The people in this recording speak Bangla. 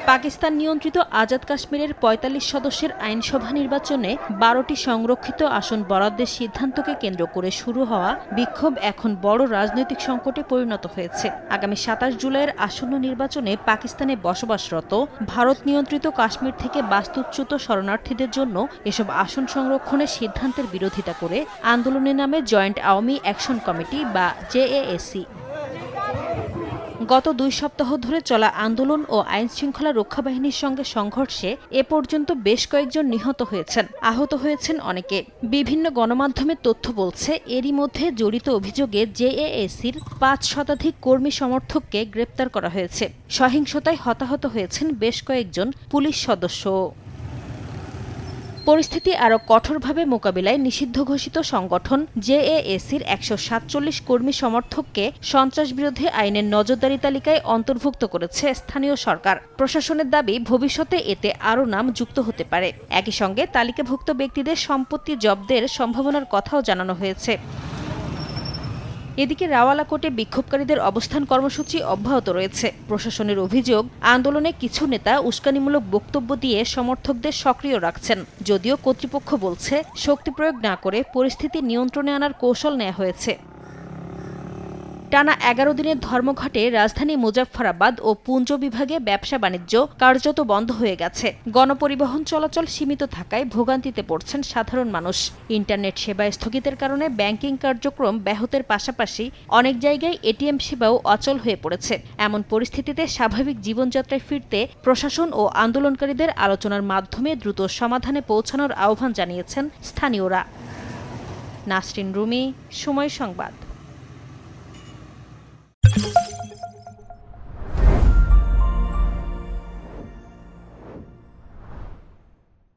পাকিস্তান নিয়ন্ত্রিত আজাদ কাশ্মীরের ৪৫ সদস্যের আইনসভা নির্বাচনে ১২টি সংরক্ষিত আসন বরাদ্দের সিদ্ধান্তকে কেন্দ্র করে শুরু হওয়া বিক্ষোভ এখন বড় রাজনৈতিক সংকটে পরিণত হয়েছে। আগামী ২৭ জুলাইয়ের আসন্ন নির্বাচনে পাকিস্তানে বসবাসরত ভারত নিয়ন্ত্রিত কাশ্মীর থেকে বাস্তুচ্যুত শরণার্থীদের জন্য এসব আসন সংরক্ষণের সিদ্ধান্তের বিরোধিতা করে আন্দোলনের নামে জয়েন্ট আওয়ামী অ্যাকশন কমিটি বা জেএএসি গত ২ সপ্তাহ ধরে চলা আন্দোলন ও আইনশৃঙ্খলা রক্ষা বাহিনীর সঙ্গে সংঘর্ষে এ পর্যন্ত বেশ কয়েকজন নিহত হয়েছেন, আহত হয়েছেন অনেকে। বিভিন্ন গণমাধ্যমের তথ্য বলছে, এরই মধ্যে জড়িত অভিযোগে জেএএসির ৫ শতাধিক কর্মী সমর্থককে গ্রেপ্তার করা হয়েছে। সহিংসতায় হতাহত হয়েছেন বেশ কয়েকজন পুলিশ সদস্য। পরিস্থিতি আরও কঠোরভাবে মোকাবিলায় নিষিদ্ধ ঘোষিত সংগঠন জেএএসির ১৪৭ কর্মী সমর্থককে সন্ত্রাসবিরোধী আইনের নজরদারি তালিকায় অন্তর্ভুক্ত করেছে স্থানীয় সরকার। প্রশাসনের দাবি, ভবিষ্যতে এতে আরও নাম যুক্ত হতে পারে। একই সঙ্গে তালিকাভুক্ত ব্যক্তিদের সম্পত্তি জব্দের সম্ভাবনার কথাও জানানো হয়েছে। এদিকে রাওয়ালাকোটে বিক্ষোভকারীদের অবস্থান কর্মসূচি অব্যাহত রয়েছে। প্রশাসনের অভিযোগ, আন্দোলনে কিছু নেতা উস্কানিমূলক বক্তব্য দিয়ে সমর্থকদের সক্রিয় রাখছেন। যদিও কর্তৃপক্ষ বলছে, শক্তি প্রয়োগ না করে পরিস্থিতি নিয়ন্ত্রণে আনার কৌশল নেওয়া হয়েছে। টানা ১১ দিনের ধর্মঘটে রাজধানী মুজাফফরাবাদ ও পুঞ্চ বিভাগে ব্যবসা-বাণিজ্য কার্যত বন্ধ হয়ে গেছে। গণপরিবহন চলাচল সীমিত থাকায় ভোগান্তিতে পড়ছেন সাধারণ মানুষ। ইন্টারনেট সেবা স্থগিতের কারণে ব্যাংকিং কার্যক্রম ব্যাহতের পাশাপাশি অনেক জায়গায় এটিএম সেবাও অচল হয়ে পড়েছে। এমন পরিস্থিতিতে স্বাভাবিক জীবনযাত্রায় ফিরতে প্রশাসন ও আন্দোলনকারীদের আলোচনার মাধ্যমে দ্রুত সমাধানে পৌঁছানোর আহ্বান জানিয়েছেন স্থানীয়রা। নাসরিন রুমি, সময় সংবাদ।